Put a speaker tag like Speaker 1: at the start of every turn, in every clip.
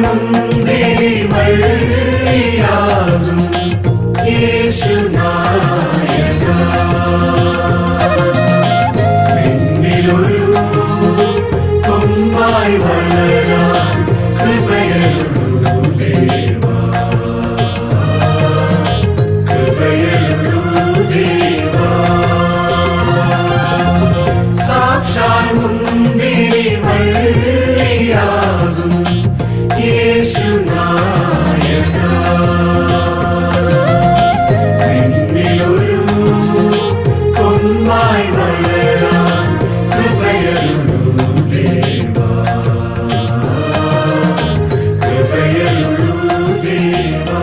Speaker 1: മുന്തിരി വള്ളിയാകും യേശുനായക. നിന്നിലൊരു കൊമ്പായി വളരാൻ കൃപയരുളൂ ദേവാ, കൃപയരുളൂ ദേവാ. സാക്ഷാൽ മുന്തിരി വള്ളിയാകും യേശുനായക. നിന്നിലൊരു കൊമ്പായി വളരാൻ കൃപയരുളൂ ദേവാ, കൃപയരുളൂ ദേവാ.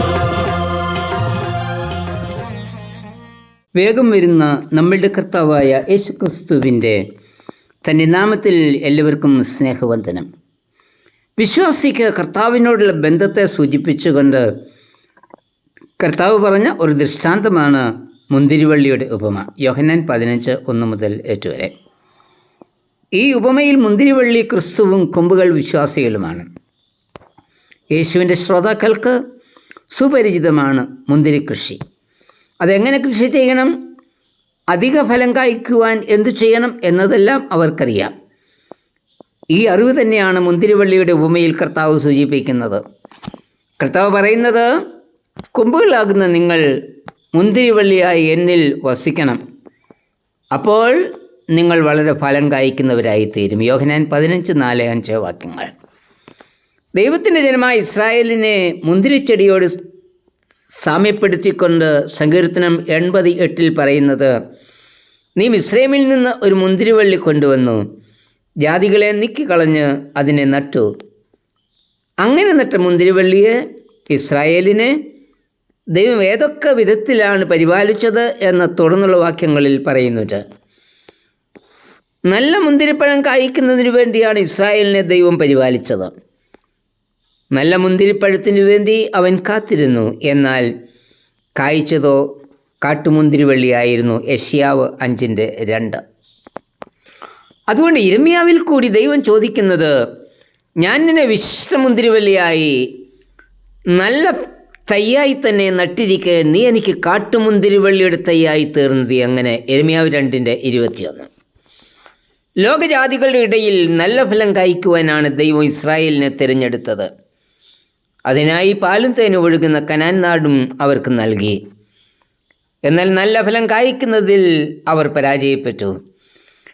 Speaker 2: വേഗം വരുന്ന നമ്മളുടെ കർത്താവായ യേശുക്രിസ്തുവിൻ്റെ തൻ്റെ നാമത്തിൽ എല്ലാവർക്കും സ്നേഹവന്ദനം. വിശ്വാസിക്ക് കർത്താവിനോടുള്ള ബന്ധത്തെ സൂചിപ്പിച്ചുകൊണ്ട് കർത്താവ് പറഞ്ഞ ഒരു ദൃഷ്ടാന്തമാണ് മുന്തിരിവള്ളിയുടെ ഉപമ. യോഹന്നാൻ 15:1-8 വരെ. ഈ ഉപമയിൽ മുന്തിരിവള്ളി ക്രിസ്തുവും കൊമ്പുകൾ വിശ്വാസികളുമാണ്. യേശുവിൻ്റെ ശ്രോതാക്കൾക്ക് സുപരിചിതമാണ് മുന്തിരി കൃഷി. അതെങ്ങനെ കൃഷി ചെയ്യണം, അധിക ഫലം കായ്ക്കുവാൻ എന്തു ചെയ്യണം എന്നതെല്ലാം അവർക്കറിയാം. ഈ അറിവ് തന്നെയാണ് മുന്തിരിവള്ളിയുടെ ഉപമയിൽ കർത്താവ് സൂചിപ്പിക്കുന്നത്. കർത്താവ് പറയുന്നത്, കൊമ്പുകളാകുന്ന നിങ്ങൾ മുന്തിരിവള്ളിയായി എന്നിൽ വസിക്കണം, അപ്പോൾ നിങ്ങൾ വളരെ ഫലം കായ്ക്കുന്നവരായിത്തീരും. യോഹന്നാൻ 15:4-5 വാക്യങ്ങൾ. ദൈവത്തിൻ്റെ ജനമായ ഇസ്രായേലിനെ മുന്തിരിച്ചെടിയോട് സാമ്യപ്പെടുത്തിക്കൊണ്ട് സങ്കീർത്തനം 80:8 പറയുന്നത്, നീ മിസ്രൈമിൽ നിന്ന് ഒരു മുന്തിരിവള്ളി കൊണ്ടുവന്നു, ജാതികളെ നീക്കിക്കളഞ്ഞ് അതിനെ നട്ടു. അങ്ങനെ നട്ട മുന്തിരിവള്ളിയെ, ഇസ്രായേലിനെ ദൈവം ഏതൊക്കെ വിധത്തിലാണ് പരിപാലിച്ചത് എന്ന് തുടർന്നുള്ള വാക്യങ്ങളിൽ പറയുന്നുണ്ട്. നല്ല മുന്തിരിപ്പഴം കായ്ക്കുന്നതിനു വേണ്ടിയാണ് ഇസ്രായേലിനെ ദൈവം പരിപാലിച്ചത്. നല്ല മുന്തിരിപ്പഴത്തിനു വേണ്ടി അവൻ കാത്തിരുന്നു. എന്നാൽ കായ്ച്ചതോ കാട്ടുമുന്തിരിവള്ളിയായിരുന്നു. യെശയ്യാവ് 5:2. അതുകൊണ്ട് യിരെമ്യാവിൽ കൂടി ദൈവം ചോദിക്കുന്നത്, ഞാൻ നിന്നെ വിശിഷ്ട മുന്തിരിവള്ളിയായി നല്ല തയ്യായി തന്നെ നട്ടിരിക്കെ നീ എനിക്ക് കാട്ടുമുന്തിരിവള്ളിയുടെ തയ്യായി തീർന്നത് എങ്ങനെ? യിരെമ്യാവ് 2:21. ലോകജാതികളുടെ ഇടയിൽ നല്ല ഫലം കായ്ക്കുവാനാണ് ദൈവം ഇസ്രായേലിനെ തിരഞ്ഞെടുത്തത്. അതിനായി പാലും തേനും ഒഴുകുന്ന കനാൻ നാടും അവർക്ക് നൽകി. എന്നാൽ നല്ല ഫലം കായ്ക്കുന്നതിൽ അവർ പരാജയപ്പെട്ടു.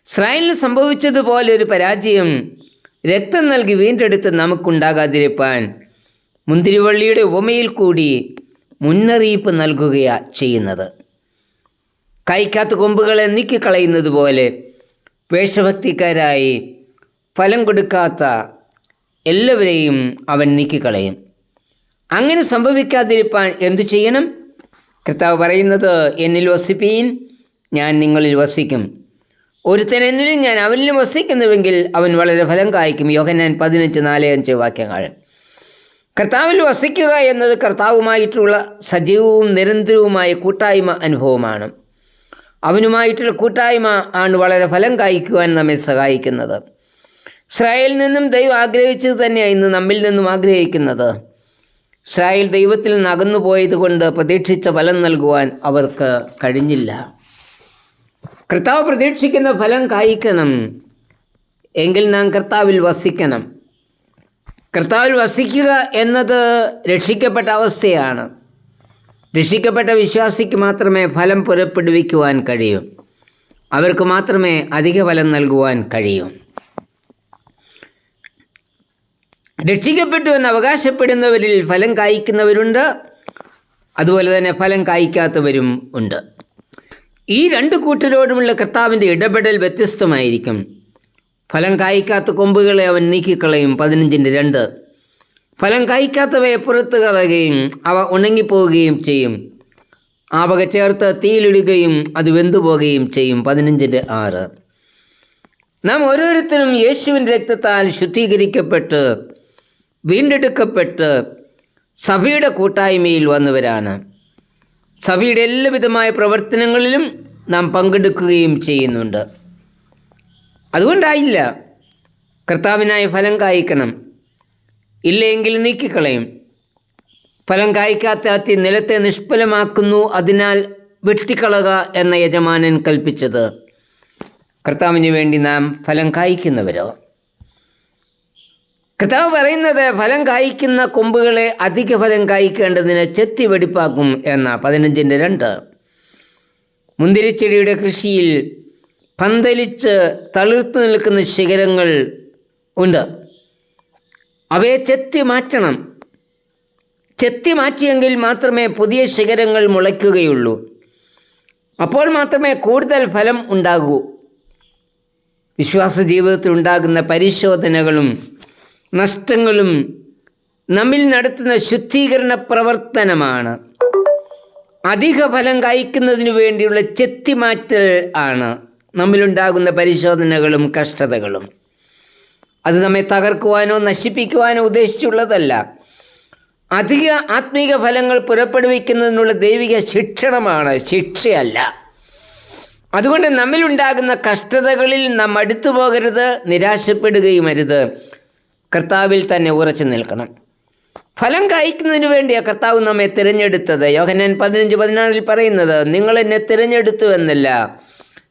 Speaker 2: ഇസ്രായേലിന് സംഭവിച്ചതുപോലെ ഒരു പരാജയം രക്തം നൽകി വീണ്ടെടുത്ത് നമുക്കുണ്ടാകാതിരിപ്പാൻ മുന്തിരിവള്ളിയുടെ ഉപമയിൽ കൂടി മുന്നറിയിപ്പ് നൽകുകയാണ് ചെയ്യുന്നത്. കായ്ക്കാത്ത കൊമ്പുകളെ നീക്കിക്കളയുന്നത് പോലെ വേഷഭക്തിക്കാരായി ഫലം കൊടുക്കാത്ത എല്ലാവരെയും അവൻ നീക്കിക്കളയും. അങ്ങനെ സംഭവിക്കാതിരിപ്പാൻ എന്തു ചെയ്യണം? കർത്താവ് പറയുന്നത്, എന്നിൽ വസിപ്പീൻ, ഞാൻ നിങ്ങളിൽ വസിക്കും. ഒരുത്തൻ എന്നിലും ഞാൻ അവനിലും വസിക്കുന്നുവെങ്കിൽ അവൻ വളരെ ഫലം കായ്ക്കും. യോഹന്നാൻ 15:4-5 വാക്യങ്ങൾ. കർത്താവിൽ വസിക്കുക എന്നത് കർത്താവുമായിട്ടുള്ള സജീവവും നിരന്തരവുമായ കൂട്ടായ്മ അനുഭവമാണ്. അവനുമായിട്ടുള്ള കൂട്ടായ്മ ആണ് വളരെ ഫലം കായ്ക്കുവാൻ നമ്മെ സഹായിക്കുന്നത്. ഇസ്രായേലിൽ നിന്നും ദൈവം ആഗ്രഹിച്ചത് തന്നെയാണ് ഇന്ന് നമ്മിൽ നിന്നും ആഗ്രഹിക്കുന്നത്. ഇസ്രായേൽ ദൈവത്തിൽ നിന്ന് അകന്നു പോയതുകൊണ്ട് പ്രതീക്ഷിച്ച ഫലം നൽകുവാൻ അവർക്ക് കഴിഞ്ഞില്ല. കർത്താവ് പ്രതീക്ഷിക്കുന്ന ഫലം കായ്ക്കണം എങ്കിൽ നാം കർത്താവിൽ വസിക്കണം. കർത്താവിൽ വസിക്കുക എന്നത് രക്ഷിക്കപ്പെട്ട അവസ്ഥയാണ്. രക്ഷിക്കപ്പെട്ട വിശ്വാസിക്ക് മാത്രമേ ഫലം പുറപ്പെടുവിക്കുവാൻ കഴിയൂ. അവർക്ക് മാത്രമേ അധിക ഫലം നൽകുവാൻ കഴിയൂ. രക്ഷിക്കപ്പെട്ടു എന്ന് അവകാശപ്പെടുന്നവരിൽ ഫലം കായ്ക്കുന്നവരുണ്ട്, അതുപോലെ തന്നെ ഫലം കായ്ക്കാത്തവരും ഉണ്ട്. ഈ രണ്ട് കൂട്ടരോടുമുള്ള കർത്താവിൻ്റെ ഇടപെടൽ വ്യത്യസ്തമായിരിക്കും. ഫലം കായ്ക്കാത്ത കൊമ്പുകളെ അവൻ നീക്കിക്കളയും. 15:2. ഫലം കായ്ക്കാത്തവയെ പുറത്തു കളയുകയും അവ ഉണങ്ങിപ്പോവുകയും ചെയ്യും. ആ വക ചേർത്ത് തീയിലിടുകയും അത് വെന്തുപോകുകയും ചെയ്യും. 15:6. നാം ഓരോരുത്തരും യേശുവിൻ്റെ രക്തത്താൽ ശുദ്ധീകരിക്കപ്പെട്ട് വീണ്ടെടുക്കപ്പെട്ട് സഭയുടെ കൂട്ടായ്മയിൽ വന്നവരാണ്. സഭയുടെ എല്ലാവിധമായ പ്രവർത്തനങ്ങളിലും നാം പങ്കെടുക്കുകയും ചെയ്യുന്നുണ്ട്. അതുകൊണ്ടായില്ല കർത്താവിനായി ഫലം കായ്ക്കണം. ഇല്ലെങ്കിൽ നീക്കിക്കളയും. ഫലം കായ്ക്കാത്ത അത്തി നിലത്തെ നിഷ്ഫലമാക്കുന്നു, അതിനാൽ വെട്ടിക്കളക എന്ന യജമാനൻ കൽപ്പിച്ചത്. കർത്താവിന് വേണ്ടി നാം ഫലം കായ്ക്കുന്നവരോ? കർത്താവ് പറയുന്നത് ഫലം കായ്ക്കുന്ന കൊമ്പുകളെ അധിക ഫലം കായ്ക്കേണ്ടതിന് ചെത്തി വെടിപ്പാക്കും എന്ന 15:2. മുന്തിരിച്ചെടിയുടെ കൃഷിയിൽ പന്തലിച്ച് തളിർത്തു നിൽക്കുന്ന ശിഖരങ്ങൾ ഉണ്ട്. അവയെ ചെത്തി മാറ്റണം. ചെത്തി മാറ്റിയെങ്കിൽ മാത്രമേ പുതിയ ശിഖരങ്ങൾ മുളയ്ക്കുകയുള്ളൂ. അപ്പോൾ മാത്രമേ കൂടുതൽ ഫലം ഉണ്ടാകൂ. വിശ്വാസ ജീവിതത്തിൽ ഉണ്ടാകുന്ന പരിശോധനകളും നഷ്ടങ്ങളും നമ്മിൽ നടത്തുന്ന ശുദ്ധീകരണ പ്രവർത്തനമാണ്. അധിക ഫലം കായ്ക്കുന്നതിനു വേണ്ടിയുള്ള ചെത്തിമാറ്റൽ ആണ് നമ്മിലുണ്ടാകുന്ന പരിശോധനകളും കഷ്ടതകളും. അത് നമ്മെ തകർക്കുവാനോ നശിപ്പിക്കുവാനോ ഉദ്ദേശിച്ചുള്ളതല്ല. അധിക ആത്മീക ഫലങ്ങൾ പുറപ്പെടുവിക്കുന്നതിനുള്ള ദൈവിക ശിക്ഷണമാണ്, ശിക്ഷയല്ല. അതുകൊണ്ട് നമ്മിലുണ്ടാകുന്ന കഷ്ടതകളിൽ നാം അടുത്തു പോകരുത്, നിരാശപ്പെടുകയും അരുത്. കർത്താവിൽ തന്നെ ഉറച്ചു നിൽക്കണം. ഫലം കായ്ക്കുന്നതിന് വേണ്ടിയാണ് കർത്താവ് നമ്മെ തിരഞ്ഞെടുത്തത്. യോഹന്നാൻ 15:16 പറയുന്നത്, നിങ്ങൾ എന്നെ തിരഞ്ഞെടുത്തു എന്നല്ല,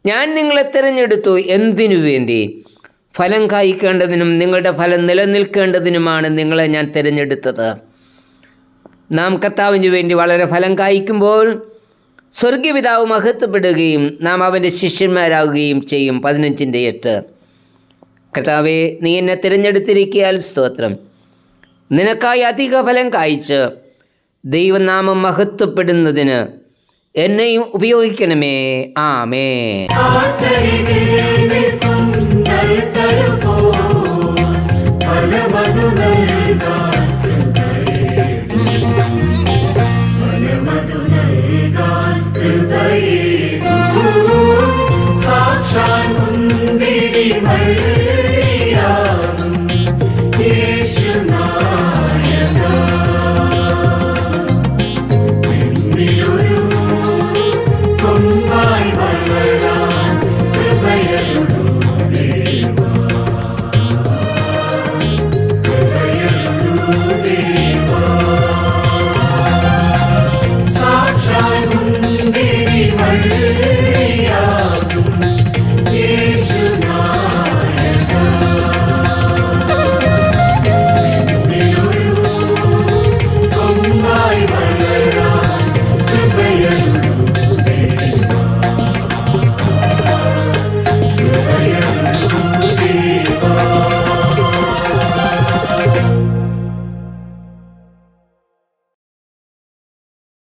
Speaker 2: ഞാൻ നിങ്ങളെ തിരഞ്ഞെടുത്തു. എന്തിനു വേണ്ടി? ഫലം കായ്ക്കേണ്ടതിനും നിങ്ങളുടെ ഫലം നിലനിൽക്കേണ്ടതിനുമാണ് നിങ്ങളെ ഞാൻ തിരഞ്ഞെടുത്തത്. നാം കർത്താവിന് വേണ്ടി വളരെ ഫലം കായ്ക്കുമ്പോൾ സ്വർഗീയപിതാവ് മഹത്വപ്പെടുകയും നാം അവൻ്റെ ശിഷ്യന്മാരാകുകയും ചെയ്യും. 15:8. കർത്താവേ, നീ എന്നെ തിരഞ്ഞെടുത്തിരിക്കയാൽ സ്തോത്രം. നിനക്കായി അധിക ഫലം കായ്ച്ച് ദൈവനാമം മഹത്വപ്പെടുന്നതിന് എന്നെയും ഉപയോഗിക്കണമേ. ആമേൻ.
Speaker 1: കൃപയരുളൂ ദേവാ.